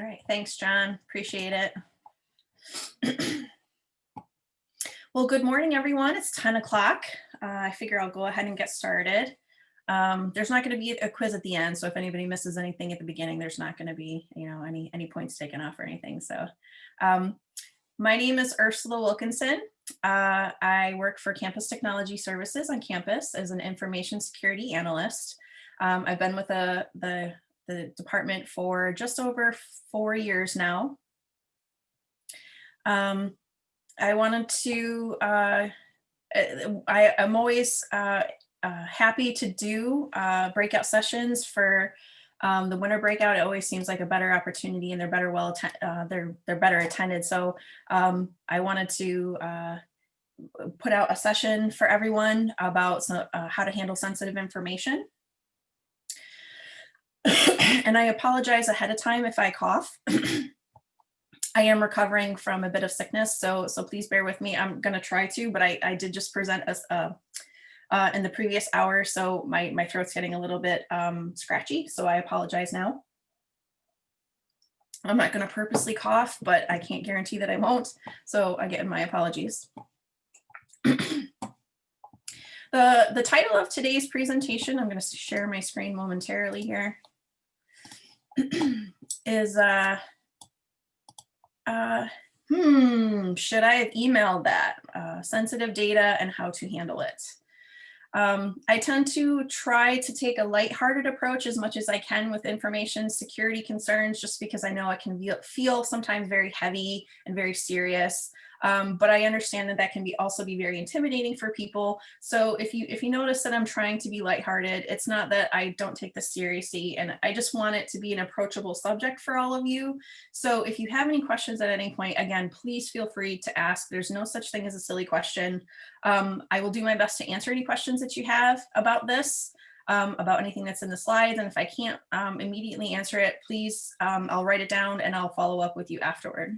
right, thanks, John. Appreciate it. Well, good morning, everyone. It's 10 o'clock. I figure I'll go ahead and get started. There's not going to be a quiz at the end, so if anybody misses anything at the beginning, there's not going to be, any points taken off or anything. So, my name is Ursula Wilkinson. I work for Campus Technology Services on campus as an information security analyst. I've been with the department for just over 4 years now. I wanted to, I'm always happy to do breakout sessions for the winter breakout. It always seems like a better opportunity, and they're better they're better attended. So I wanted to put out a session for everyone about how to handle sensitive information. And I apologize ahead of time if I cough. I am recovering from a bit of sickness, so please bear with me. I'm going to try to, but I did just present us in the previous hour, so my throat's getting a little bit scratchy, so I apologize now. I'm not going to purposely cough, but I can't guarantee that I won't, so again, my apologies. The title of today's presentation, I'm going to share my screen momentarily here, is should I have emailed that? Sensitive data and how to handle it. I tend to try to take a lighthearted approach as much as I can with information security concerns, just because I know it can feel sometimes very heavy and very serious. But I understand that can also be very intimidating for people. So if you notice that I'm trying to be lighthearted, it's not that I don't take this seriously, and I just want it to be an approachable subject for all of you. So if you have any questions at any point, again, please feel free to ask. There's no such thing as a silly question. I will do my best to answer any questions that you have about this, about anything that's in the slides. And if I can't immediately answer it, please, I'll write it down and I'll follow up with you afterward.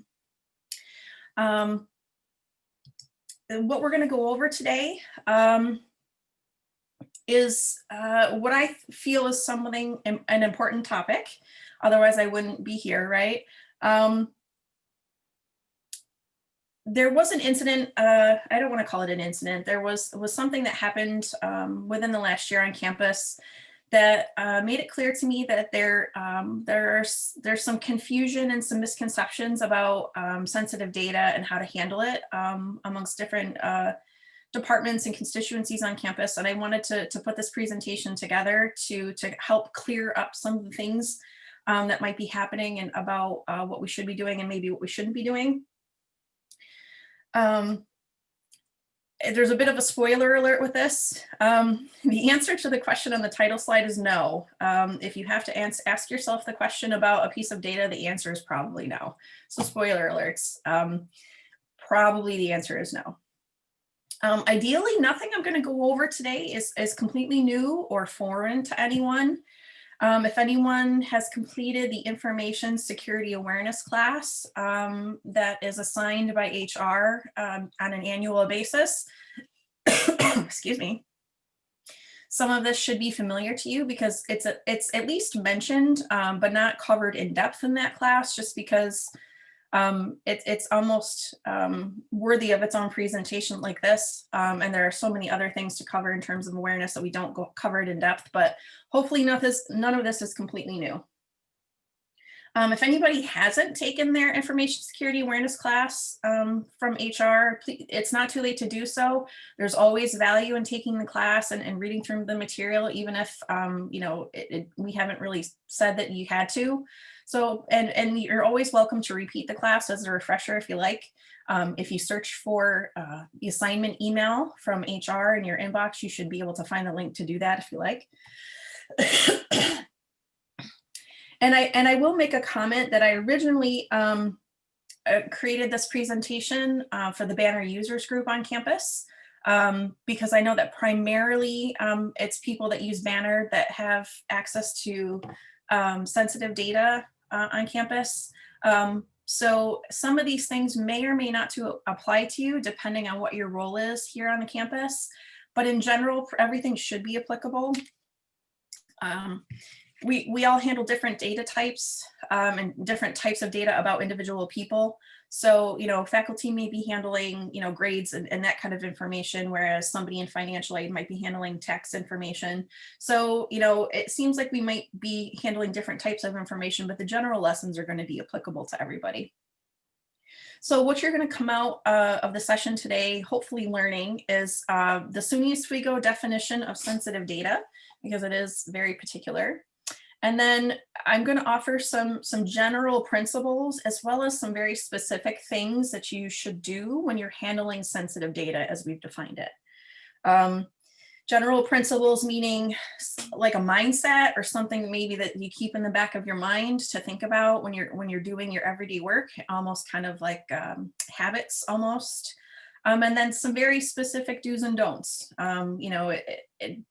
What we're going to go over today is what I feel is an important topic. Otherwise, I wouldn't be here, right? There was an incident. I don't want to call it an incident. There was something that happened within the last year on campus that made it clear to me that there's some confusion and some misconceptions about sensitive data and how to handle it amongst different departments and constituencies on campus. And I wanted to put this presentation together to help clear up some of the things that might be happening, and about what we should be doing and maybe what we shouldn't be doing. There's a bit of a spoiler alert with this. The answer to the question on the title slide is no. If you have to ask yourself the question about a piece of data, the answer is probably no. So spoiler alerts, probably the answer is no. Ideally, nothing I'm going to go over today is completely new or foreign to anyone. If anyone has completed the information security awareness class that is assigned by HR on an annual basis, excuse me, some of this should be familiar to you, because it's at least mentioned, but not covered in depth in that class, just because it's almost worthy of its own presentation like this. And there are so many other things to cover in terms of awareness that we don't cover it in depth, but hopefully none of this is completely new. If anybody hasn't taken their information security awareness class from HR, please, it's not too late to do so. There's always value in taking the class and reading through the material, even if we haven't really said that you had to. So, and you're always welcome to repeat the class as a refresher if you like. If you search for the assignment email from HR in your inbox, you should be able to find the link to do that if you like. And I will make a comment that I originally created this presentation for the Banner users group on campus, because I know that primarily it's people that use Banner that have access to sensitive data on campus. So some of these things may or may not to apply to you depending on what your role is here on the campus. But in general, everything should be applicable. we all handle different data types and different types of data about individual people. So, faculty may be handling, grades and that kind of information, whereas somebody in financial aid might be handling tax information. So, it seems like we might be handling different types of information, but the general lessons are going to be applicable to everybody. So what you're going to come out of the session today, hopefully learning, is the SUNY Oswego definition of sensitive data, because it is very particular. And then I'm going to offer some general principles, as well as some very specific things that you should do when you're handling sensitive data as we've defined it. General principles meaning like a mindset or something maybe that you keep in the back of your mind to think about when you're doing your everyday work, almost kind of like habits almost. And then some very specific do's and don'ts,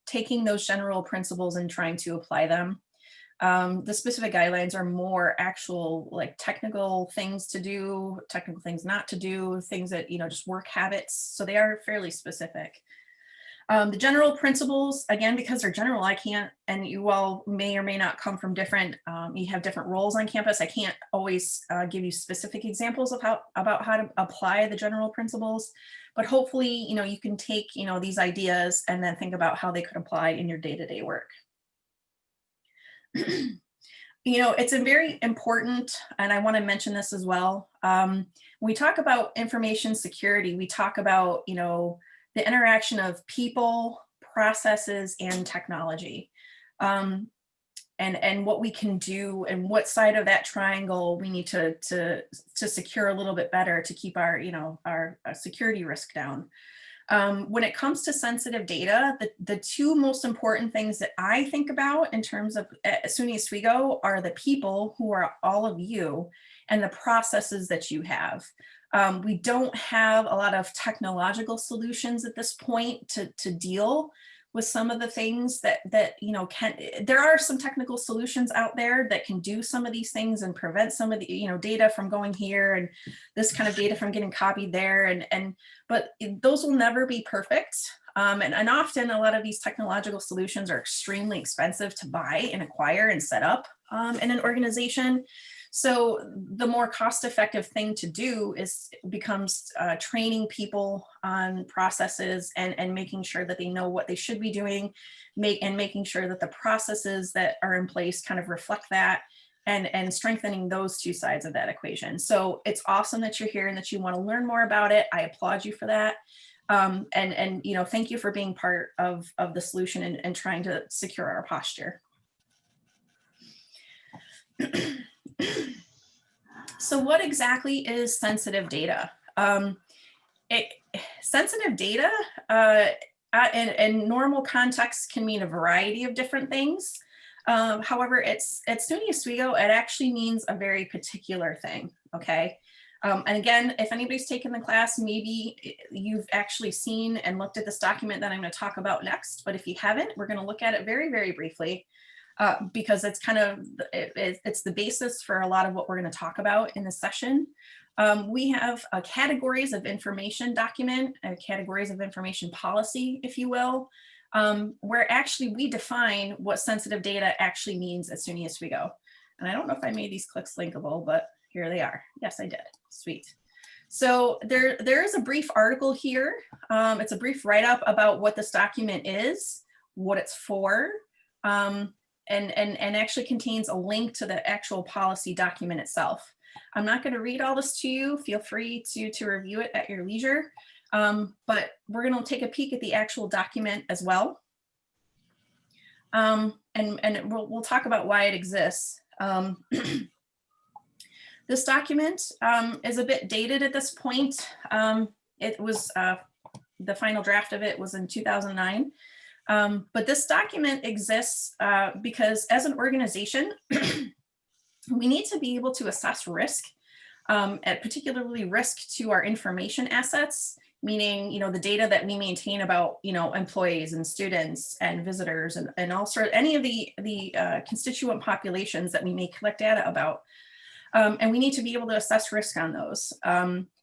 taking those general principles and trying to apply them. The specific guidelines are more actual like technical things to do, technical things not to do, things that, just work habits. So they are fairly specific. The general principles, again, because they're general, I can't, and you all may or may not come from different, you have different roles on campus. I can't always give you specific examples of about how to apply the general principles, but hopefully, you can take, these ideas and then think about how they could apply in your day-to-day work. It's a very important, and I want to mention this as well. When we talk about information security, we talk about, the interaction of people, processes, and technology, and what we can do and what side of that triangle we need to secure a little bit better to keep our, our security risk down. When it comes to sensitive data, the two most important things that I think about in terms of SUNY Oswego are the people, who are all of you, and the processes that you have. We don't have a lot of technological solutions at this point to deal with some of the things that there are some technical solutions out there that can do some of these things and prevent some of the data from going here and this kind of data from getting copied there, but those will never be perfect, and often a lot of these technological solutions are extremely expensive to buy and acquire and set up in an organization. So the more cost-effective thing to do becomes training people on processes and making sure that they know what they should be doing, and making sure that the processes that are in place kind of reflect that, and strengthening those two sides of that equation. So it's awesome that you're here and that you want to learn more about it. I applaud you for that. And thank you for being part of the solution and trying to secure our posture. So what exactly is sensitive data? Sensitive data in normal context can mean a variety of different things. However, at SUNY Oswego, it actually means a very particular thing, okay? And again, if anybody's taken the class, maybe you've actually seen and looked at this document that I'm going to talk about next, but if you haven't, we're going to look at it very, very briefly. Because it's it's the basis for a lot of what we're going to talk about in this session. We have categories of information document, categories of information policy, if you will, where actually we define what sensitive data actually means at SUNY Oswego. And I don't know if I made these clicks linkable, but here they are. Yes, I did. Sweet. So there is a brief article here. It's a brief write-up about what this document is, what it's for, and actually contains a link to the actual policy document itself. I'm not going to read all this to you. Feel free to review it at your leisure, but we're going to take a peek at the actual document as well. And we'll talk about why it exists. This document is a bit dated at this point. It was, the final draft of it was in 2009. But this document exists because as an organization, we need to be able to assess risk, particularly risk to our information assets, meaning, the data that we maintain about, employees and students and visitors and also any of the constituent populations that we may collect data about. And we need to be able to assess risk on those.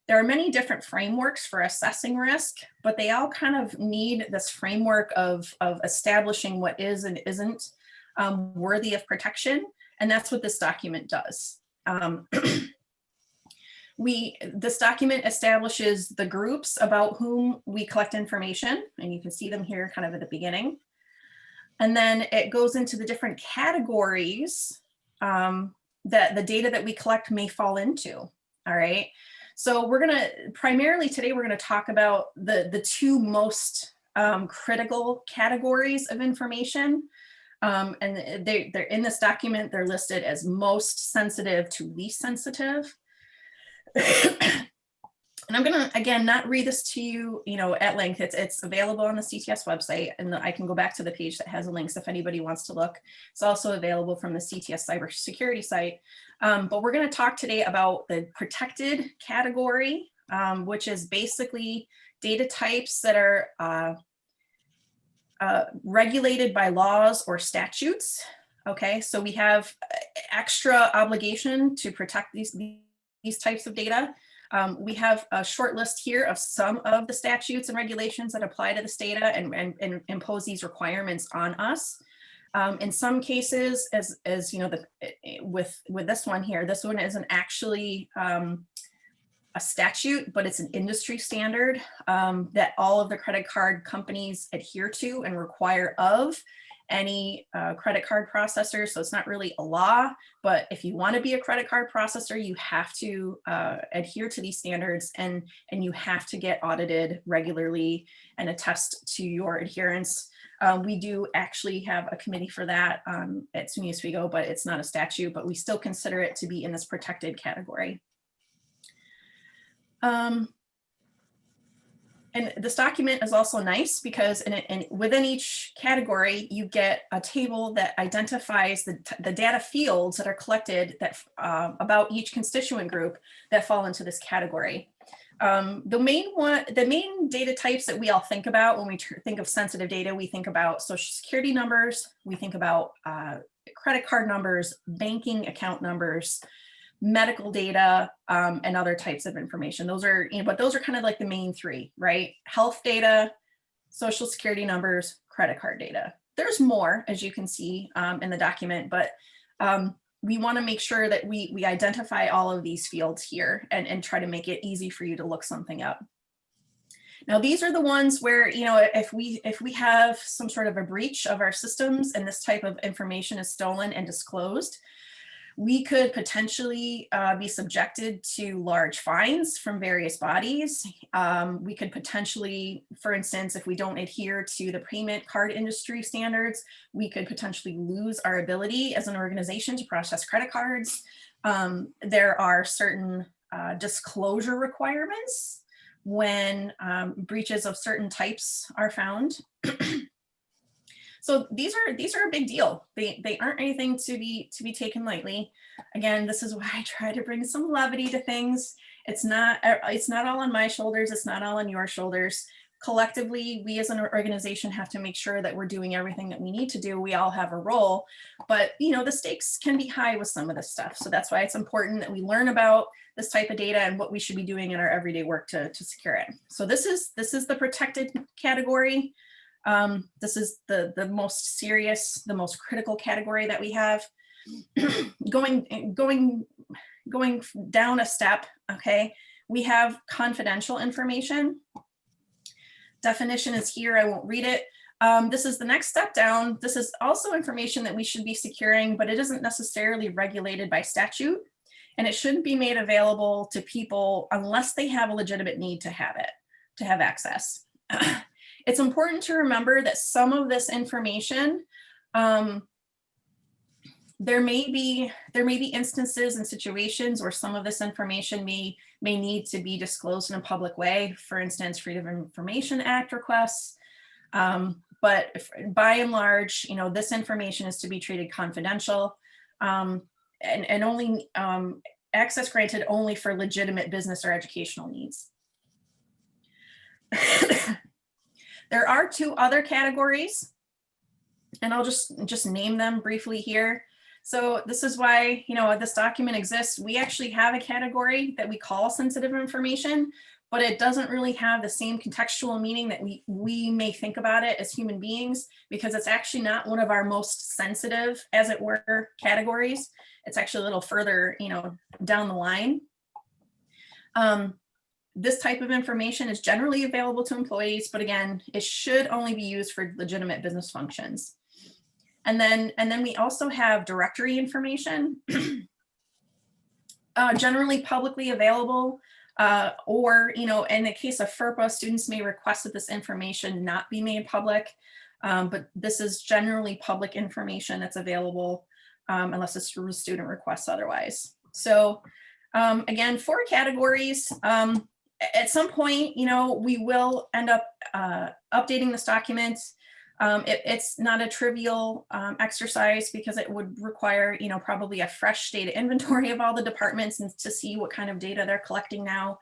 There are many different frameworks for assessing risk, but they all kind of need this framework of establishing what is and isn't worthy of protection. And that's what this document does. This document establishes the groups about whom we collect information, and you can see them here kind of at the beginning. And then it goes into the different categories that the data that we collect may fall into. All right. So we're gonna, primarily today, we're gonna talk about the two most critical categories of information. And they're in this document, they're listed as most sensitive to least sensitive. And I'm gonna, again, not read this to you, at length. It's available on the CTS website, and I can go back to the page that has the links if anybody wants to look. It's also available from the CTS cybersecurity site. But we're gonna talk today about the protected category, which is basically data types that are regulated by laws or statutes. Okay, so we have extra obligation to protect these types of data. We have a short list here of some of the statutes and regulations that apply to this data and impose these requirements on us. In some cases, as you know, with this one here, this one isn't actually a statute, but it's an industry standard that all of the credit card companies adhere to and require of any credit card processor. So it's not really a law, but if you want to be a credit card processor, you have to adhere to these standards, and you have to get audited regularly and attest to your adherence. We do actually have a committee for that at SUNY Oswego, but it's not a statute, but we still consider it to be in this protected category. And this document is also nice because within each category, you get a table that identifies the data fields that are collected that about each constituent group that fall into this category. The main data types that we all think about when we think of sensitive data, we think about social security numbers, we think about credit card numbers, banking account numbers, medical data, and other types of information. Those are, but those are kind of like the main three, right? Health data, social security numbers, credit card data. There's more, as you can see in the document, but we want to make sure that we identify all of these fields here and try to make it easy for you to look something up. Now, these are the ones where, if we have some sort of a breach of our systems and this type of information is stolen and disclosed, we could potentially be subjected to large fines from various bodies. We could potentially, for instance, if we don't adhere to the payment card industry standards, we could potentially lose our ability as an organization to process credit cards. There are certain disclosure requirements when breaches of certain types are found. So these are a big deal. They aren't anything to be taken lightly. Again, this is why I try to bring some levity to things. It's not all on my shoulders. It's not all on your shoulders. Collectively, we as an organization have to make sure that we're doing everything that we need to do. We all have a role, but the stakes can be high with some of this stuff. So that's why it's important that we learn about this type of data and what we should be doing in our everyday work to secure it. So this is the protected category. This is the most serious, the most critical category that we have. Going down a step, okay, we have confidential information. Definition is here, I won't read it. This is the next step down. This is also information that we should be securing, but it isn't necessarily regulated by statute, and it shouldn't be made available to people unless they have a legitimate need to have it, to have access. It's important to remember that some of this information, there may be instances and situations where some of this information may need to be disclosed in a public way. For instance, Freedom of Information Act requests. But by and large, this information is to be treated confidential and only access granted only for legitimate business or educational needs. There are two other categories, and I'll just name them briefly here. So this is why, this document exists. We actually have a category that we call sensitive information, but it doesn't really have the same contextual meaning that we may think about it as human beings, because it's actually not one of our most sensitive, as it were, categories. It's actually a little further, down the line. This type of information is generally available to employees, but again, it should only be used for legitimate business functions. And then we also have directory information, generally publicly available, or, in the case of FERPA, students may request that this information not be made public, but this is generally public information that's available unless a student requests otherwise. So again, 4 categories. At some point, we will end up updating this document. It's not a trivial exercise, because it would require, probably a fresh data inventory of all the departments and to see what kind of data they're collecting now.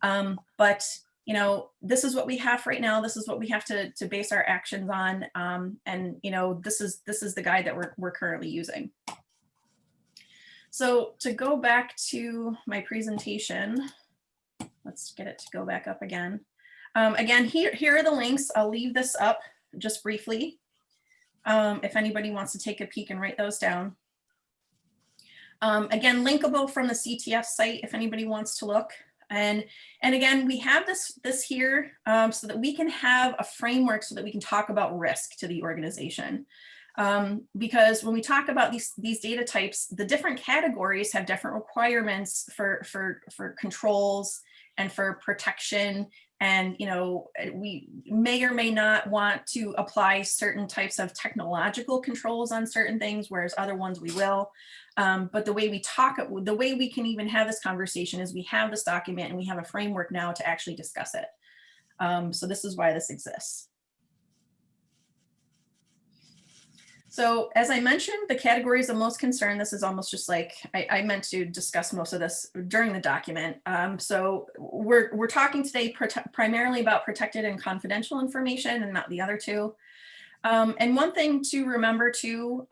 But this is what we have right now. This is what we have to base our actions on. And this is the guide that we're currently using. So to go back to my presentation, let's get it to go back up again. Again, here are the links. I'll leave this up just briefly, if anybody wants to take a peek and write those down. Again, linkable from the CTF site if anybody wants to look. And again, we have this here so that we can have a framework so that we can talk about risk to the organization. Because when we talk about these data types, the different categories have different requirements for controls and for protection. And, we may or may not want to apply certain types of technological controls on certain things, whereas other ones we will. But the way we can even have this conversation is we have this document and we have a framework now to actually discuss it. So this is why this exists. So as I mentioned, the categories of most concern, this is almost just like I meant to discuss most of this during the document. So we're talking today primarily about protected and confidential information and not the other two. And one thing to remember too,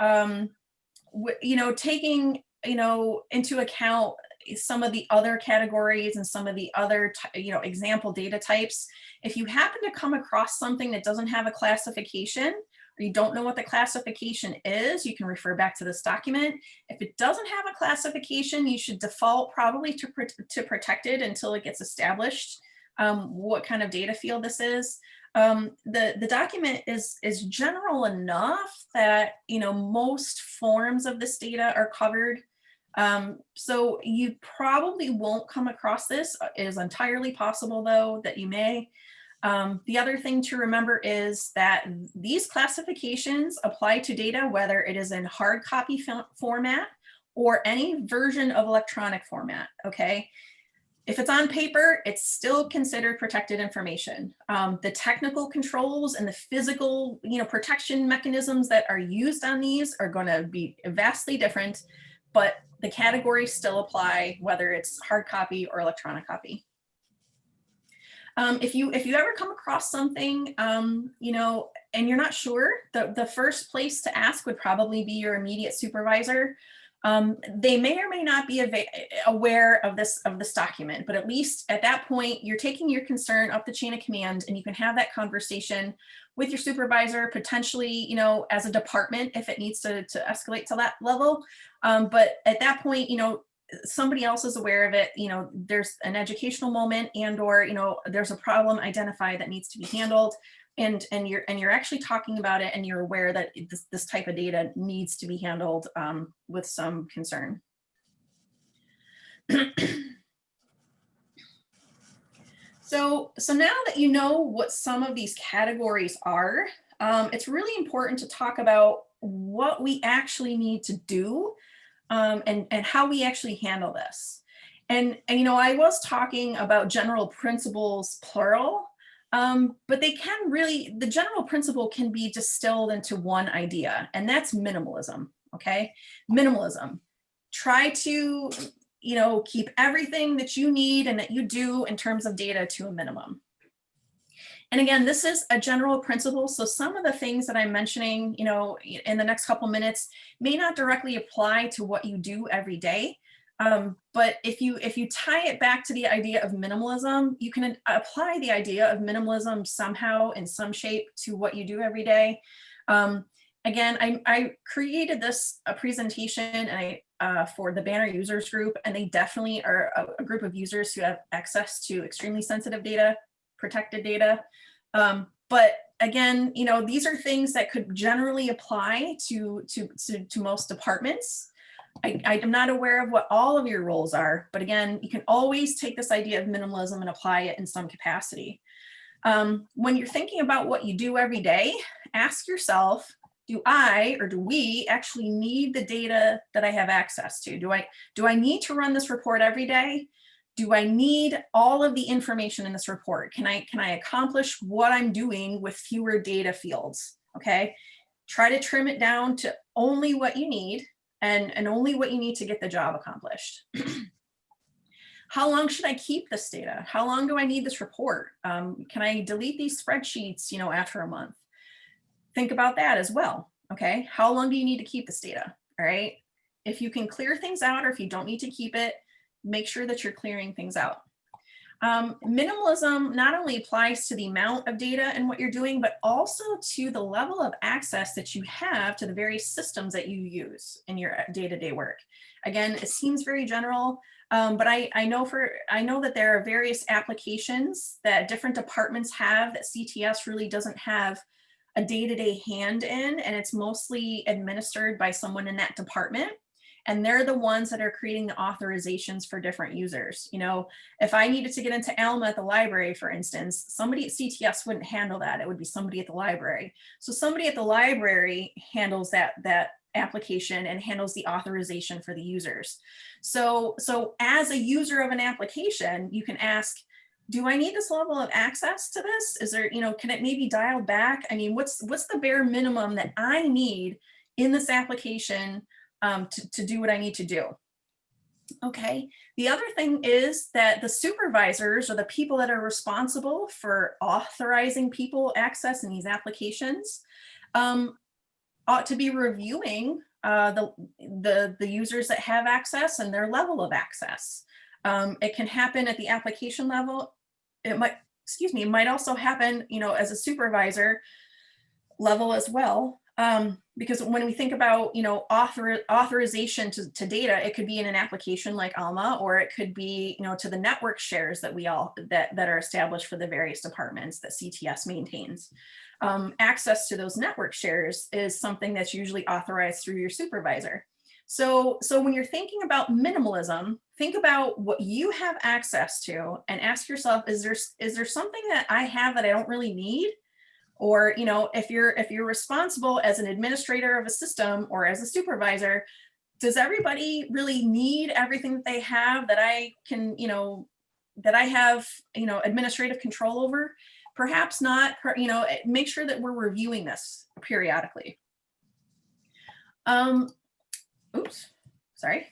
taking into account some of the other categories and some of the other example data types, if you happen to come across something that doesn't have a classification, or you don't know what the classification is, you can refer back to this document. If it doesn't have a classification, you should default probably to protected until it gets established what kind of data field this is. The document is general enough that most forms of this data are covered. So you probably won't come across this. It is entirely possible though that you may. The other thing to remember is that these classifications apply to data whether it is in hard copy format or any version of electronic format, okay? If it's on paper, it's still considered protected information. The technical controls and the physical, protection mechanisms that are used on these are going to be vastly different, but the categories still apply whether it's hard copy or electronic copy. If you ever come across something, and you're not sure, the first place to ask would probably be your immediate supervisor. They may or may not be aware of this document, but at least at that point, you're taking your concern up the chain of command, and you can have that conversation with your supervisor, potentially, as a department if it needs to escalate to that level. But at that point, somebody else is aware of it, there's an educational moment or, there's a problem identified that needs to be handled, and you're actually talking about it, and you're aware that this type of data needs to be handled with some concern. So now that you know what some of these categories are, it's really important to talk about what we actually need to do and how we actually handle this. And I was talking about general principles, plural, but the general principle can be distilled into one idea, and that's minimalism, okay? Minimalism. Try to, keep everything that you need and that you do in terms of data to a minimum. And again, this is a general principle. So some of the things that I'm mentioning, in the next couple minutes may not directly apply to what you do every day. But if you tie it back to the idea of minimalism, you can apply the idea of minimalism somehow in some shape to what you do every day. Again, I created this presentation and for the Banner users group, and they definitely are a group of users who have access to extremely sensitive data, protected data. But again, you know, these are things that could generally apply to most departments. I'm not aware of what all of your roles are, but again, you can always take this idea of minimalism and apply it in some capacity. When you're thinking about what you do every day, ask yourself, do I or do we actually need the data that I have access to? Do I need to run this report every day? Do I need all of the information in this report? Can I accomplish what I'm doing with fewer data fields? Okay, try to trim it down to only what you need and only what you need to get the job accomplished. How long should I keep this data? How long do I need this report? Can I delete these spreadsheets, you know, after a month? Think about that as well. Okay, how long do you need to keep this data? All right, if you can clear things out, or if you don't need to keep it, make sure that you're clearing things out. Minimalism not only applies to the amount of data and what you're doing, but also to the level of access that you have to the various systems that you use in your day-to-day work. Again, it seems very general, but I know that there are various applications that different departments have that CTS really doesn't have a day-to-day hand in, and it's mostly administered by someone in that department. And they're the ones that are creating the authorizations for different users. You know, if I needed to get into Alma at the library, for instance, somebody at CTS wouldn't handle that. It would be somebody at the library. So somebody at the library handles that application and handles the authorization for the users. So as a user of an application, you can ask, do I need this level of access to this? Is there, you know, can it maybe dial back? I mean, what's the bare minimum that I need in this application to do what I need to do? Okay, the other thing is that the supervisors or the people that are responsible for authorizing people access in these applications ought to be reviewing the users that have access and their level of access. It can happen at the application level. It might also happen, you know, as a supervisor level as well. Because when we think about, you know, authorization to data, it could be in an application like Alma, or it could be, you know, to the network shares that that are established for the various departments that CTS maintains. Access to those network shares is something that's usually authorized through your supervisor. So when you're thinking about minimalism, think about what you have access to and ask yourself, is there something that I have that I don't really need? Or, you know, if you're responsible as an administrator of a system or as a supervisor, does everybody really need everything that they have that I can, you know, that I have, you know, administrative control over? Perhaps not. You know, make sure that we're reviewing this periodically. Oops, sorry.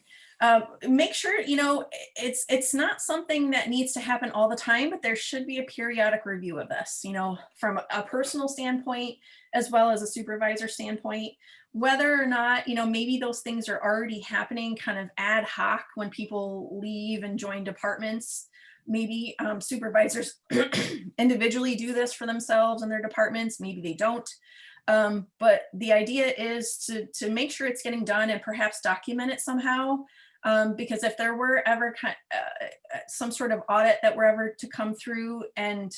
Make sure, you know, it's not something that needs to happen all the time, but there should be a periodic review of this, you know, from a personal standpoint, as well as a supervisor standpoint, whether or not, you know, maybe those things are already happening kind of ad hoc when people leave and join departments. Maybe supervisors individually do this for themselves and their departments, maybe they don't. But the idea is to make sure it's getting done and perhaps document it somehow. Because if there were ever some sort of audit that were ever to come through and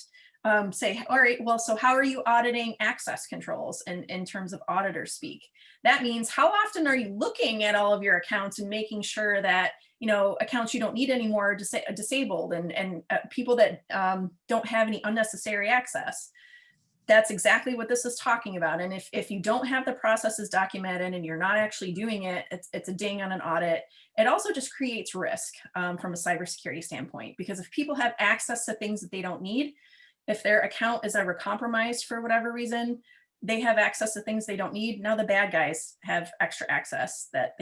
say, all right, well, so how are you auditing access controls in terms of auditor speak? That means how often are you looking at all of your accounts and making sure that, you know, accounts you don't need anymore are disabled and people that don't have any unnecessary access. That's exactly what this is talking about. And if you don't have the processes documented and you're not actually doing it, it's a ding on an audit. It also just creates risk from a cybersecurity standpoint, because if people have access to things that they don't need, if their account is ever compromised for whatever reason, they have access to things they don't need. Now the bad guys have extra access that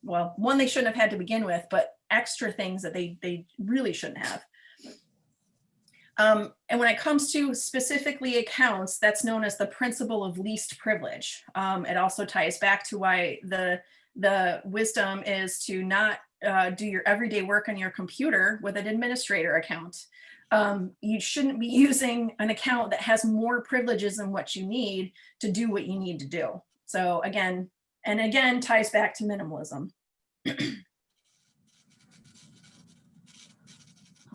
well, one, they shouldn't have had to begin with, but extra things that they really shouldn't have. And when it comes to specifically accounts, that's known as the principle of least privilege. It also ties back to why the wisdom is to not do your everyday work on your computer with an administrator account. You shouldn't be using an account that has more privileges than what you need to do what you need to do. So again, and again, ties back to minimalism.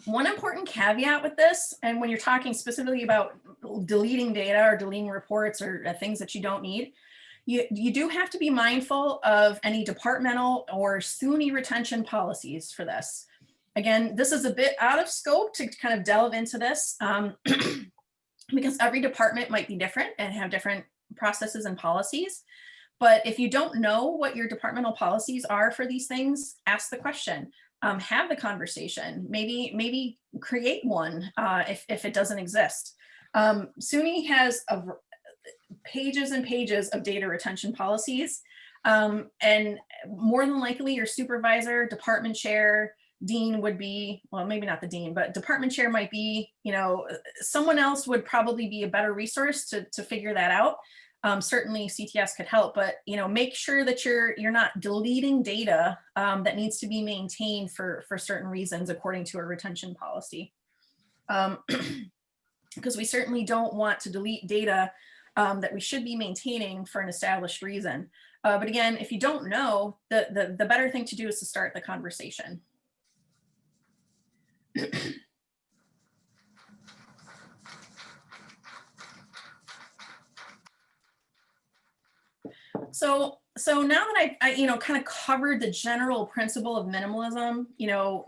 One important caveat with this, and when you're talking specifically about deleting data or deleting reports or things that you don't need, you do have to be mindful of any departmental or SUNY retention policies for this. Again, this is a bit out of scope to kind of delve into this because every department might be different and have different processes and policies. But if you don't know what your departmental policies are for these things, ask the question. Have the conversation, maybe create one if it doesn't exist. SUNY has pages and pages of data retention policies, and more than likely your supervisor, department chair, dean would be, well, maybe not the dean, but department chair might be, someone else would probably be a better resource to figure that out. Certainly CTS could help, but make sure that you're not deleting data that needs to be maintained for certain reasons according to a retention policy. Because we certainly don't want to delete data that we should be maintaining for an established reason. But again, if you don't know, the better thing to do is to start the conversation. So now that I kind of covered the general principle of minimalism,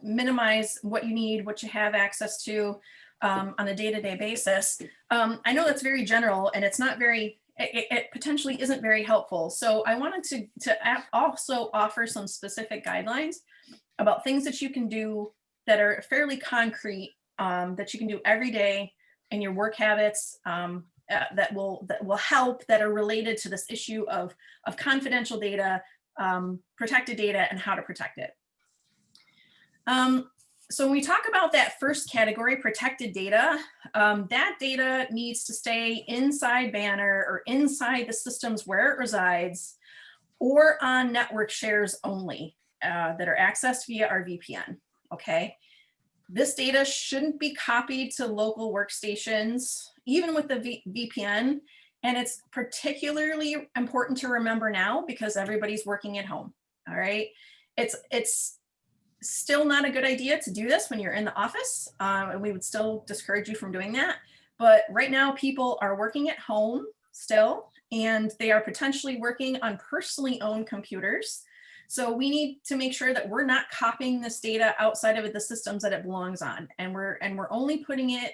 minimize what you need, what you have access to on a day-to-day basis. I know that's very general and it's not very, it potentially isn't very helpful. So I wanted to also offer some specific guidelines about things that you can do that are fairly concrete, that you can do every day in your work habits, that will help, that are related to this issue of confidential data, protected data, and how to protect it. So when we talk about that first category, protected data, that data needs to stay inside Banner or inside the systems where it resides, or on network shares only that are accessed via our VPN. Okay. This data shouldn't be copied to local workstations, even with the VPN. And it's particularly important to remember now because everybody's working at home. All right. It's still not a good idea to do this when you're in the office. And we would still discourage you from doing that. But right now people are working at home still, and they are potentially working on personally owned computers. So we need to make sure that we're not copying this data outside of the systems that it belongs on, and we're only putting it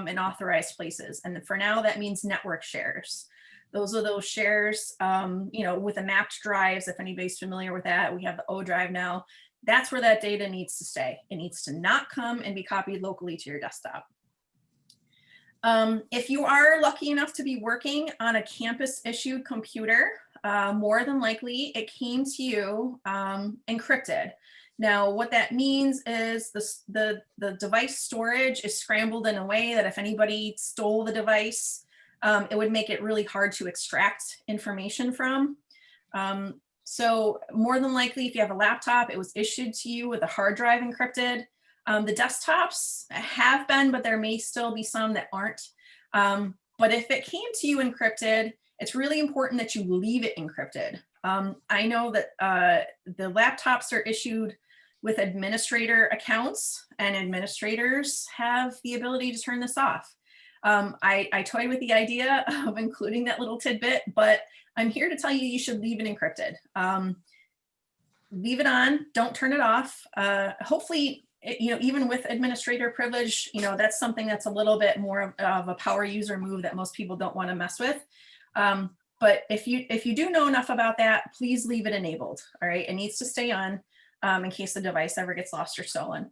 in authorized places. And for now, that means network shares. Those are those shares, with the mapped drives. If anybody's familiar with that, we have the O drive now. That's where that data needs to stay. It needs to not come and be copied locally to your desktop. If you are lucky enough to be working on a campus-issued computer, more than likely it came to you encrypted. Now, what that means is the device storage is scrambled in a way that if anybody stole the device, it would make it really hard to extract information from. So more than likely, if you have a laptop, it was issued to you with a hard drive encrypted. The desktops have been, but there may still be some that aren't. But if it came to you encrypted, it's really important that you leave it encrypted. I know that the laptops are issued with administrator accounts, and administrators have the ability to turn this off. I toyed with the idea of including that little tidbit, but I'm here to tell you, you should leave it encrypted. Leave it on, don't turn it off. Hopefully, even with administrator privilege, that's something that's a little bit more of a power user move that most people don't want to mess with. But if you do know enough about that, please leave it enabled. All right, it needs to stay on in case the device ever gets lost or stolen.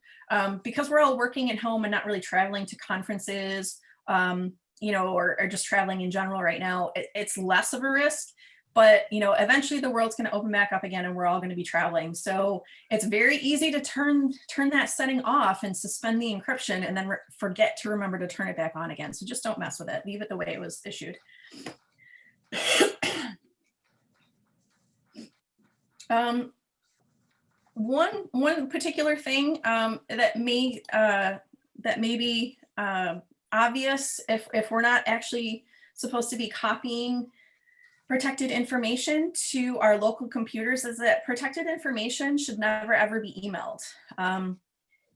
Because we're all working at home and not really traveling to conferences, or just traveling in general right now, it's less of a risk. But eventually the world's going to open back up again, and we're all going to be traveling. So it's very easy to turn that setting off and suspend the encryption, and then forget to remember to turn it back on again. So just don't mess with it. Leave it the way it was issued. One particular thing that may be obvious if we're not actually supposed to be copying protected information to our local computers is that protected information should never ever be emailed.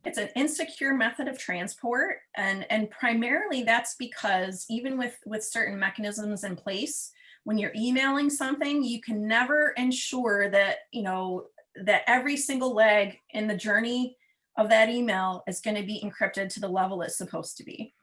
It's an insecure method of transport, and primarily that's because even with certain mechanisms in place, when you're emailing something, you can never ensure that, you know, that every single leg in the journey of that email is going to be encrypted to the level it's supposed to be.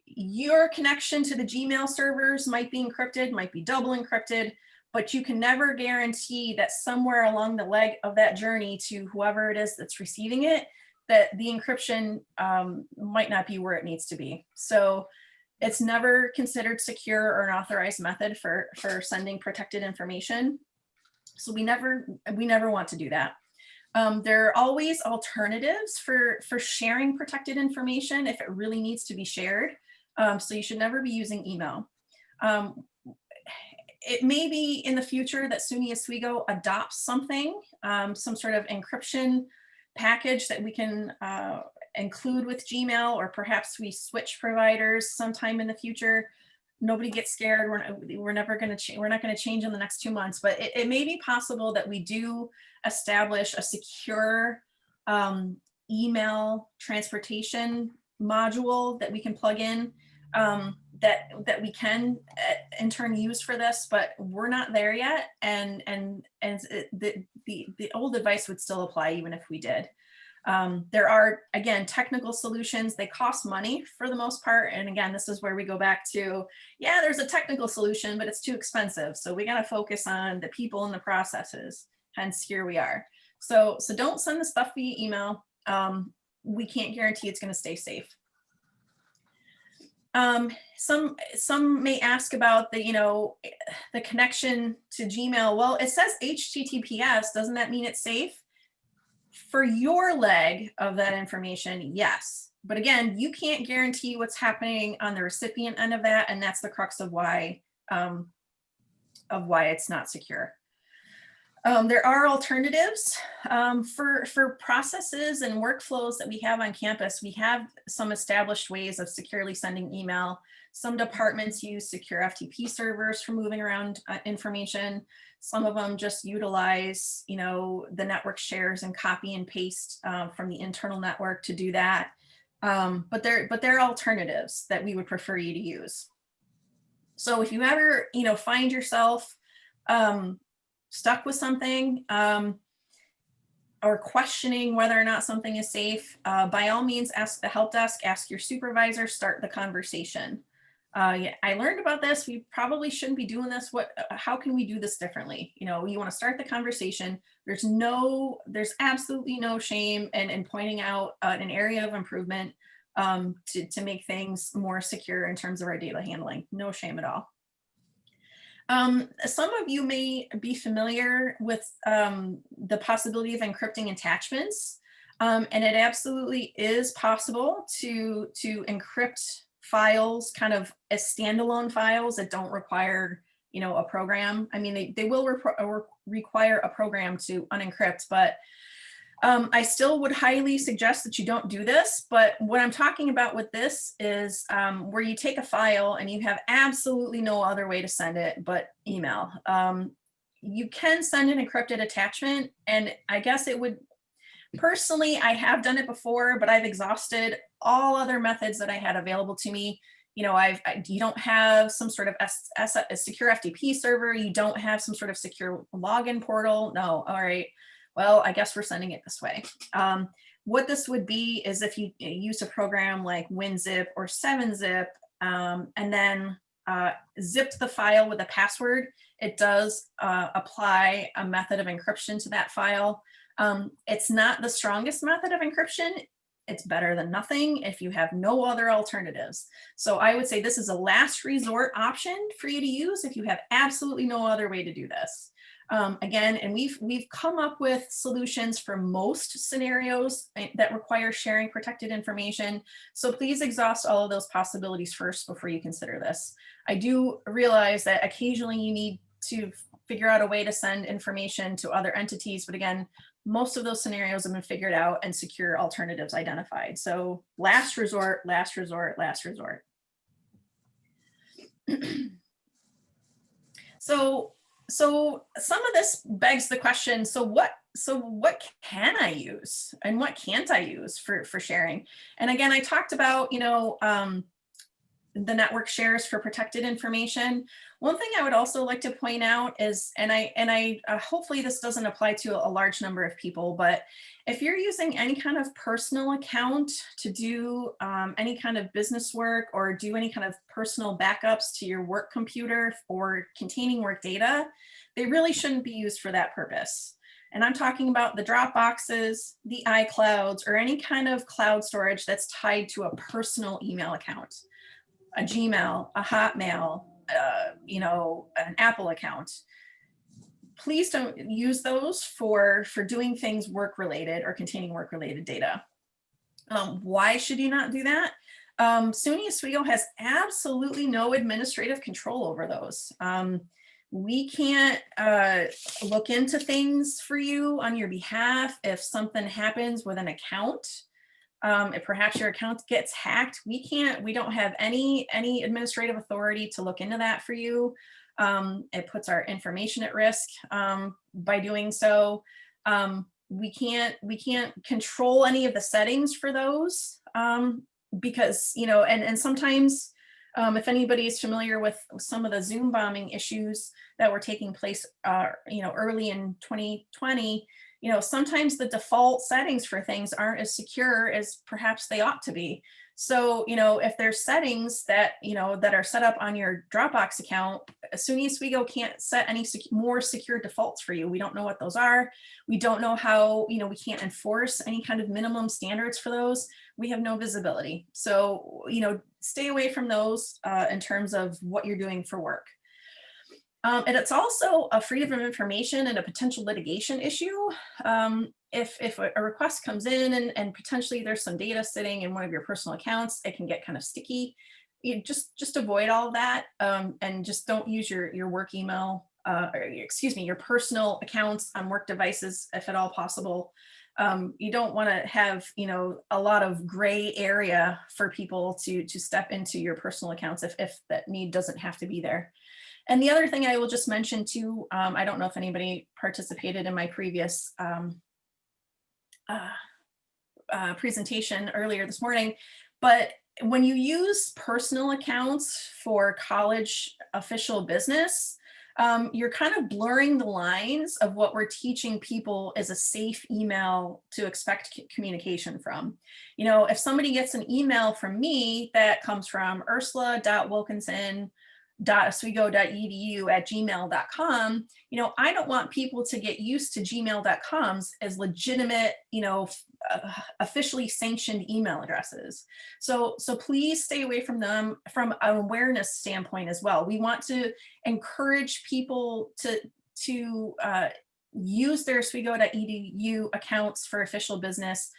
Your connection to the Gmail servers might be encrypted, might be double encrypted, but you can never guarantee that somewhere along the leg of that journey to whoever it is that's receiving it, that the encryption might not be where it needs to be. So it's never considered secure or an authorized method for sending protected information. So we never want to do that. There are always alternatives for sharing protected information if it really needs to be shared. So you should never be using email. It may be in the future that SUNY Oswego adopts something, some sort of encryption package that we can include with Gmail, or perhaps we switch providers sometime in the future. Nobody get scared. We're not going to change in the next 2 months, but it may be possible that we do establish a secure email transportation module that we can plug in, that we can in turn use for this, but we're not there yet. And the old advice would still apply even if we did. There are, again, technical solutions. They cost money for the most part. And again, this is where we go back to, yeah, there's a technical solution, but it's too expensive. So we got to focus on the people and the processes. Hence, here we are. So don't send the stuff via email. We can't guarantee it's going to stay safe. Some may ask about the connection to Gmail. Well, it says HTTPS. Doesn't that mean it's safe? For your leg of that information, yes. But again, you can't guarantee what's happening on the recipient end of that, and that's the crux of why it's not secure. There are alternatives for processes and workflows that we have on campus. We have some established ways of securely sending email. Some departments use secure FTP servers for moving around information. Some of them just utilize, the network shares and copy and paste from the internal network to do that. But there are alternatives that we would prefer you to use. So if you ever, find yourself stuck with something or questioning whether or not something is safe, by all means, ask the help desk, ask your supervisor, start the conversation. Yeah, I learned about this. We probably shouldn't be doing this. How can we do this differently? You want to start the conversation. There's absolutely no shame in pointing out an area of improvement to make things more secure in terms of our data handling. No shame at all. Some of you may be familiar with the possibility of encrypting attachments, and it absolutely is possible to encrypt files kind of as standalone files that don't require a program. I mean, they will require a program to unencrypt, but I still would highly suggest that you don't do this. But what I'm talking about with this is where you take a file and you have absolutely no other way to send it but email. You can send an encrypted attachment, and I guess it would, personally, I have done it before, but I've exhausted all other methods that I had available to me. You don't have some sort of a secure FTP server. You don't have some sort of secure login portal. No, all right. Well, I guess we're sending it this way. What this would be is if you use a program like WinZip or 7-Zip, and then zipped the file with a password, it does apply a method of encryption to that file. It's not the strongest method of encryption. It's better than nothing if you have no other alternatives. So I would say this is a last resort option for you to use if you have absolutely no other way to do this. Again, and we've come up with solutions for most scenarios that require sharing protected information. So please exhaust all of those possibilities first before you consider this. I do realize that occasionally you need to figure out a way to send information to other entities, but again, most of those scenarios have been figured out and secure alternatives identified. So last resort, last resort, last resort. So some of this begs the question, so what can I use and what can't I use for sharing? And again, I talked about, the network shares for protected information. One thing I would also like to point out is, and I hopefully this doesn't apply to a large number of people, but if you're using any kind of personal account to do any kind of business work or do any kind of personal backups to your work computer or containing work data, they really shouldn't be used for that purpose. And I'm talking about the Dropboxes, the iClouds, or any kind of cloud storage that's tied to a personal email account. A Gmail, a Hotmail, an Apple account. Please don't use those for doing things work-related or containing work-related data. Why should you not do that? SUNY Oswego has absolutely no administrative control over those. We can't look into things for you on your behalf if something happens with an account. If perhaps your account gets hacked, we don't have any administrative authority to look into that for you. It puts our information at risk by doing so. We can't control any of the settings for those because, and sometimes if anybody is familiar with some of the Zoom bombing issues that were taking place, early in 2020, sometimes the default settings for things aren't as secure as perhaps they ought to be. So, if there's settings that, that are set up on your Dropbox account, SUNY Oswego can't set any more secure defaults for you. We don't know what those are. We don't know how, we can't enforce any kind of minimum standards for those. We have no visibility. So, stay away from those in terms of what you're doing for work. And it's also a freedom of information and a potential litigation issue. If a request comes in and potentially there's some data sitting in one of your personal accounts, it can get kind of sticky. You just avoid all of that and just don't use your work email, your personal accounts on work devices if at all possible. You don't want to have, a lot of gray area for people to step into your personal accounts if that need doesn't have to be there. And the other thing I will just mention too, I don't know if anybody participated in my previous presentation earlier this morning, but when you use personal accounts for college official business, you're kind of blurring the lines of what we're teaching people is a safe email to expect communication from. If somebody gets an email from me that comes from ursula.wilkinson.oswego.edu@gmail.com, I don't want people to get used to gmail.coms as legitimate, officially sanctioned email addresses. So please stay away from them from an awareness standpoint as well. We want to encourage people to use their oswego.edu accounts for official business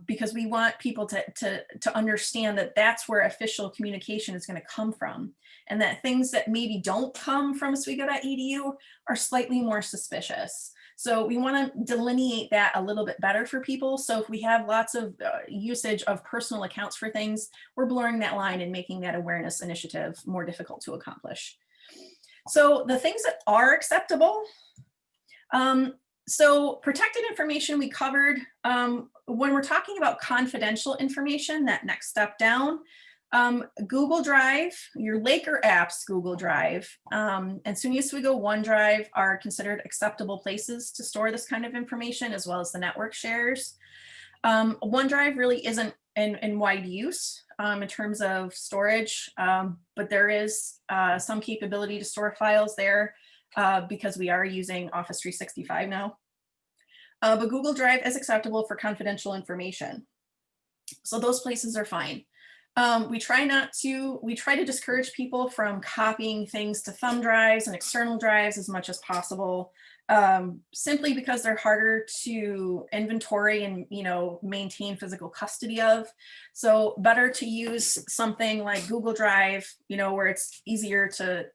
because we want people to understand that that's where official communication is going to come from, and that things that maybe don't come from oswego.edu are slightly more suspicious. So we want to delineate that a little bit better for people. So if we have lots of usage of personal accounts for things, we're blurring that line and making that awareness initiative more difficult to accomplish. So the things that are acceptable, so protected information we covered. When we're talking about confidential information, that next step down, Google Drive, your Laker apps Google Drive, and SUNY Oswego OneDrive are considered acceptable places to store this kind of information, as well as the network shares. OneDrive really isn't in wide use in terms of storage, but there is some capability to store files there because we are using Office 365 now. But Google Drive is acceptable for confidential information. So those places are fine. We try to discourage people from copying things to thumb drives and external drives as much as possible, simply because they're harder to inventory and maintain physical custody of. So better to use something like Google Drive, where it's easier to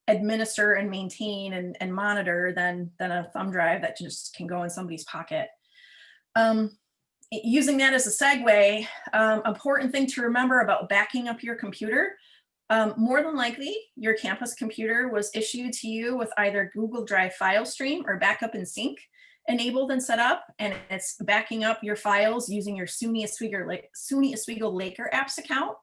administer and maintain and monitor than a thumb drive that just can go in somebody's pocket. Using that as a segue, important thing to remember about backing up your computer. More than likely, your campus computer was issued to you with either Google Drive file stream or backup and sync enabled and set up, and it's backing up your files using your SUNY Oswego Laker apps account.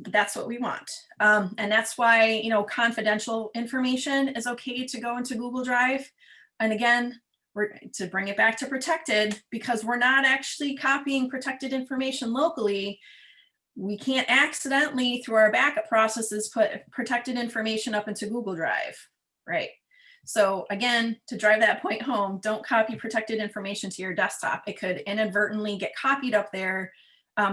That's what we want. And that's why, you know, confidential information is okay to go into Google Drive. And again, we're to bring it back to protected, because we're not actually copying protected information locally. We can't accidentally, through our backup processes, put protected information up into Google Drive, right? So again, to drive that point home, don't copy protected information to your desktop. It could inadvertently get copied up there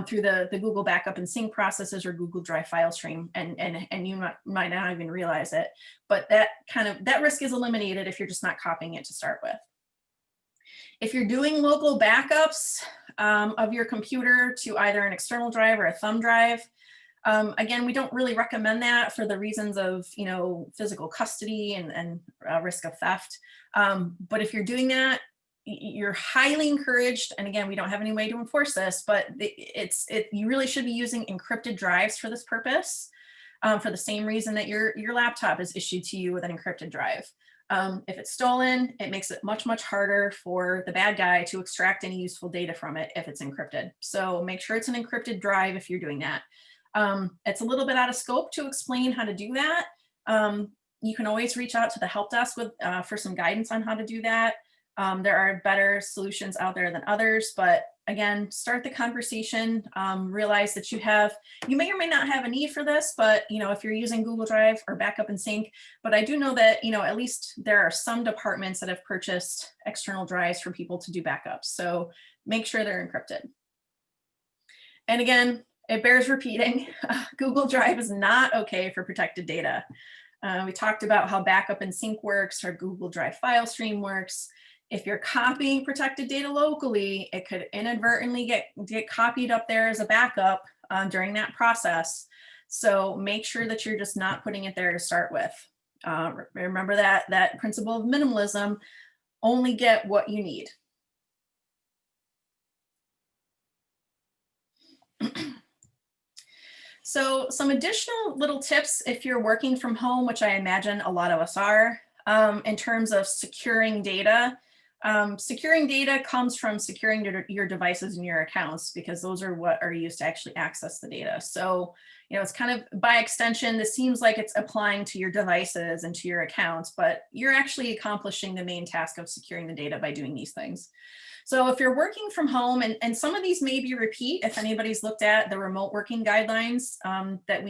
through the Google backup and sync processes or Google Drive file stream, and you might not even realize it. But that risk is eliminated if you're just not copying it to start with. If you're doing local backups of your computer to either an external drive or a thumb drive, again, we don't really recommend that for the reasons of, you know, physical custody and risk of theft. But if you're doing that, you're highly encouraged. And again, we don't have any way to enforce this, but you really should be using encrypted drives for this purpose, for the same reason that your laptop is issued to you with an encrypted drive. If it's stolen, it makes it much, much harder for the bad guy to extract any useful data from it if it's encrypted. So make sure it's an encrypted drive if you're doing that. It's a little bit out of scope to explain how to do that. You can always reach out to the help desk for some guidance on how to do that. There are better solutions out there than others, but again, start the conversation. Realize that you may or may not have a need for this, but you know, if you're using Google Drive or backup and sync, but I do know that, you know, at least there are some departments that have purchased external drives for people to do backups. So make sure they're encrypted. And again, it bears repeating, Google Drive is not okay for protected data. We talked about how backup and sync works, or Google Drive file stream works. If you're copying protected data locally, it could inadvertently get copied up there as a backup during that process. So make sure that you're just not putting it there to start with. Remember that principle of minimalism, only get what you need. So some additional little tips if you're working from home, which I imagine a lot of us are, in terms of securing data. Securing data comes from securing your devices and your accounts, because those are what are used to actually access the data. So, you know, it's kind of by extension, this seems like it's applying to your devices and to your accounts, but you're actually accomplishing the main task of securing the data by doing these things. So if you're working from home, and some of these may be repeat, if anybody's looked at the remote working guidelines that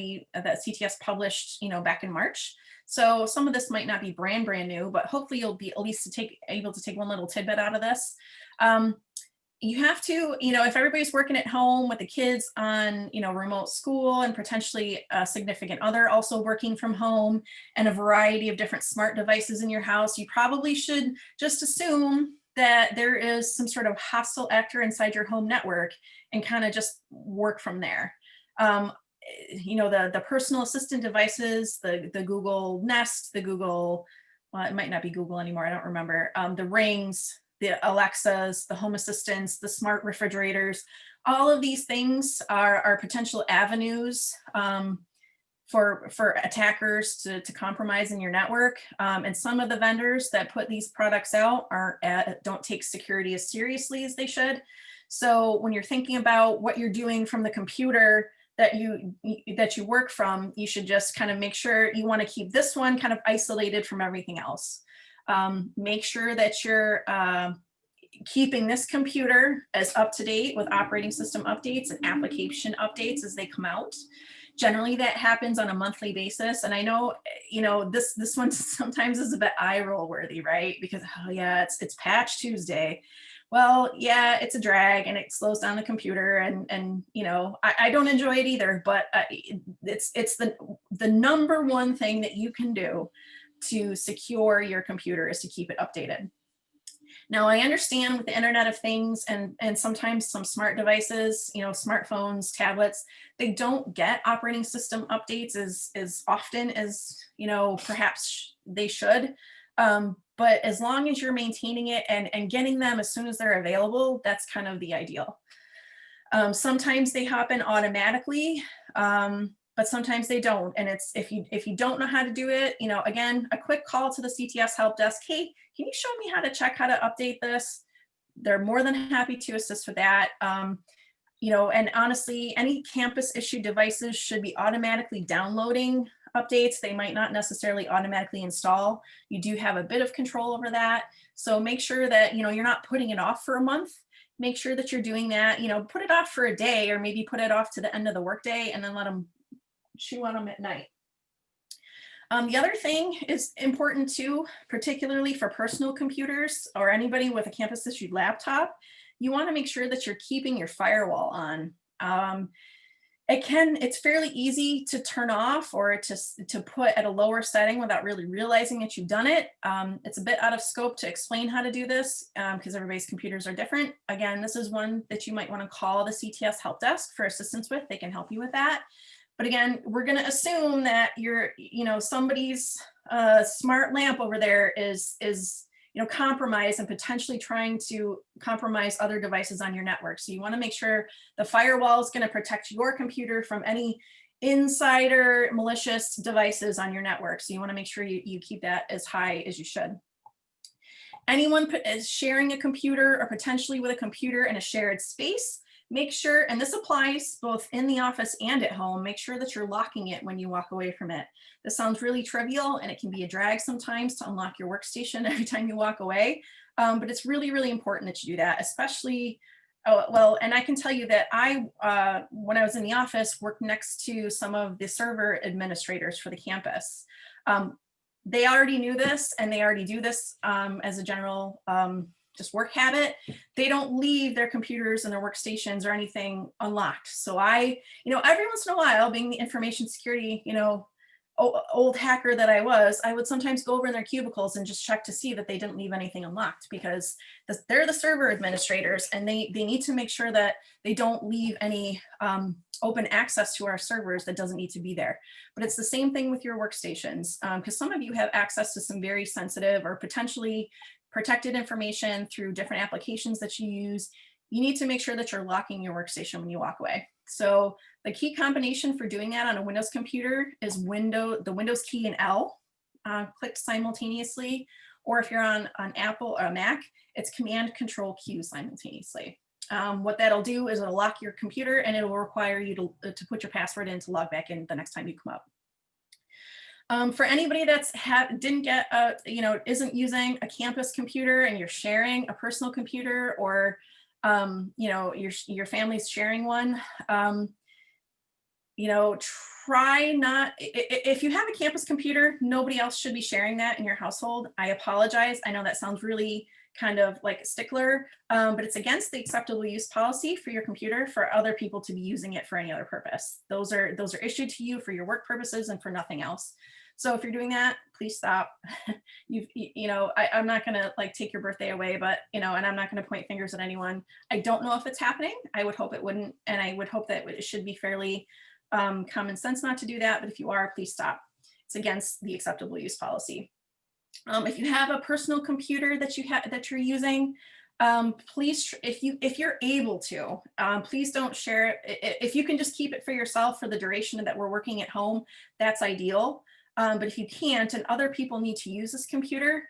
CTS published, you know, back in March. So some of this might not be brand new, but hopefully you'll be at least able to take one little tidbit out of this. You have to, you know, if everybody's working at home with the kids on, you know, remote school, and potentially a significant other also working from home, and a variety of different smart devices in your house, you probably should just assume that there is some sort of hostile actor inside your home network, and kind of just work from there. You know, the personal assistant devices, the Google Nest, the Google, well, it might not be Google anymore, I don't remember, the Rings, the Alexas, the Home Assistants, the smart refrigerators, all of these things are potential avenues for attackers to compromise in your network. And some of the vendors that put these products out don't take security as seriously as they should. So when you're thinking about what you're doing from the computer that you work from, you should just kind of make sure you want to keep this one kind of isolated from everything else. Make sure that you're keeping this computer as up to date with operating system updates and application updates as they come out. Generally, that happens on a monthly basis. And I know, you know, this one sometimes is a bit eye roll worthy, right? Because, oh yeah, it's Patch Tuesday. Well, yeah, it's a drag and it slows down the computer, and you know, I don't enjoy it either, but it's the number one thing that you can do to secure your computer is to keep it updated. Now, I understand with the Internet of Things and sometimes some smart devices, smartphones, tablets, they don't get operating system updates as often as, perhaps they should. But as long as you're maintaining it and getting them as soon as they're available, that's kind of the ideal. Sometimes they happen automatically, but sometimes they don't. And it's if you don't know how to do it, again, a quick call to the CTS help desk. Hey, can you show me how to check how to update this? They're more than happy to assist with that. And honestly, any campus issued devices should be automatically downloading updates. They might not necessarily automatically install. You do have a bit of control over that. So make sure that, you're not putting it off for a month. Make sure that you're doing that, put it off for a day, or maybe put it off to the end of the workday and then let them chew on them at night. The other thing is important too, particularly for personal computers or anybody with a campus issued laptop. You want to make sure that you're keeping your firewall on. It's fairly easy to turn off or to put at a lower setting without really realizing that you've done it. It's a bit out of scope to explain how to do this because everybody's computers are different. Again, this is one that you might want to call the CTS help desk for assistance with. They can help you with that. But again, we're going to assume that somebody's smart lamp over there is compromised and potentially trying to compromise other devices on your network. So you want to make sure the firewall is going to protect your computer from any insider malicious devices on your network. So you want to make sure you keep that as high as you should. Anyone is sharing a computer or potentially with a computer in a shared space, make sure, and this applies both in the office and at home, make sure that you're locking it when you walk away from it. This sounds really trivial and it can be a drag sometimes to unlock your workstation every time you walk away. But it's really, really important that you do that, especially, and I can tell you that when I was in the office, worked next to some of the server administrators for the campus. They already knew this and they already do this as a general just work habit. They don't leave their computers and their workstations or anything unlocked. So every once in a while, being the information security, old hacker that I would sometimes go over in their cubicles and just check to see that they didn't leave anything unlocked, because they're the server administrators and they need to make sure that they don't leave any open access to our servers that doesn't need to be there. But it's the same thing with your workstations, because some of you have access to some very sensitive or potentially protected information through different applications that you use. You need to make sure that you're locking your workstation when you walk away. So the key combination for doing that on a Windows computer is the Windows key and L clicked simultaneously, or if you're on Apple or a Mac, it's Command Control Q simultaneously. What that'll do is it'll lock your computer and it will require you to put your password in to log back in the next time you come up. For anybody that's isn't using a campus computer and you're sharing a personal computer, or your family's sharing one, try not, if you have a campus computer, nobody else should be sharing that in your household. I apologize. I know that sounds really kind of like a stickler, but it's against the acceptable use policy for your computer for other people to be using it for any other purpose. Those are issued to you for your work purposes and for nothing else. So if you're doing that, please stop. I'm not gonna take your birthday away, but and I'm not gonna point fingers at anyone. I don't know if it's happening. I would hope it wouldn't, and I would hope that it should be fairly common sense not to do that. But if you are, please stop. It's against the acceptable use policy. If you have a personal computer that you're using, please, if you're able to, please don't share it. If you can just keep it for yourself for the duration that we're working at home, that's ideal. But if you can't and other people need to use this computer,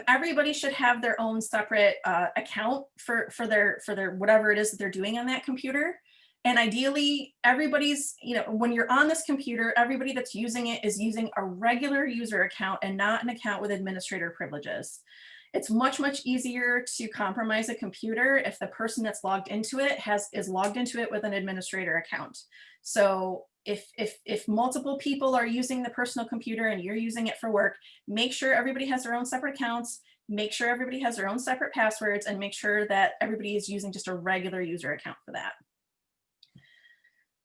everybody should have their own separate account for their whatever it is that they're doing on that computer. And ideally, everybody's, when you're on this computer, everybody that's using it is using a regular user account and not an account with administrator privileges. It's much, much easier to compromise a computer if the person that's logged into it is logged into it with an administrator account. So if multiple people are using the personal computer and you're using it for work, make sure everybody has their own separate accounts, make sure everybody has their own separate passwords, and make sure that everybody is using just a regular user account for that.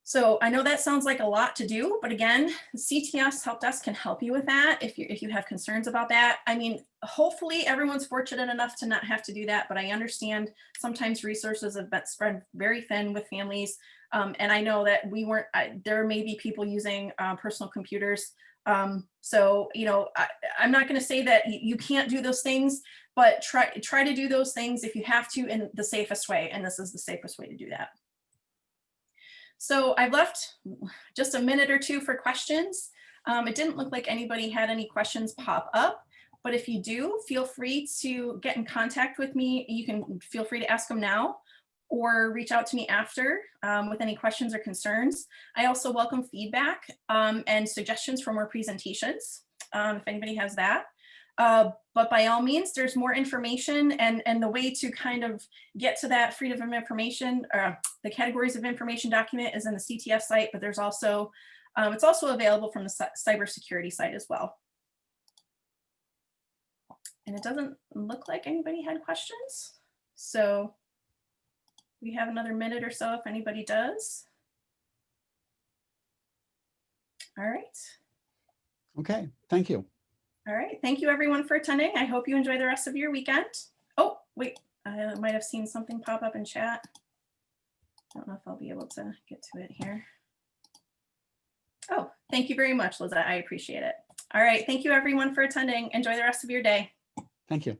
So I know that sounds like a lot to do, but again, CTS Help Desk can help you with that if you have concerns about that. I mean, hopefully everyone's fortunate enough to not have to do that, but I understand sometimes resources have been spread very thin with families. And I know that there may be people using personal computers. So, you know, I'm not going to say that you can't do those things, but try to do those things if you have to in the safest way. And this is the safest way to do that. So I've left just a minute or two for questions. It didn't look like anybody had any questions pop up, but if you do, feel free to get in contact with me. You can feel free to ask them now or reach out to me after with any questions or concerns. I also welcome feedback and suggestions for more presentations if anybody has that. But by all means, there's more information, and the way to kind of get to that freedom of information, the categories of information document is in the CTF site, but there's also, it's also available from the cybersecurity site as well. And it doesn't look like anybody had questions. So we have another minute or so if anybody does. All right. Okay, thank you. All right, thank you everyone for attending. I hope you enjoy the rest of your weekend. Oh, wait, I might have seen something pop up in chat. I don't know if I'll be able to get to it here. Oh, thank you very much, Lizette. I appreciate it. All right, thank you everyone for attending. Enjoy the rest of your day. Thank you.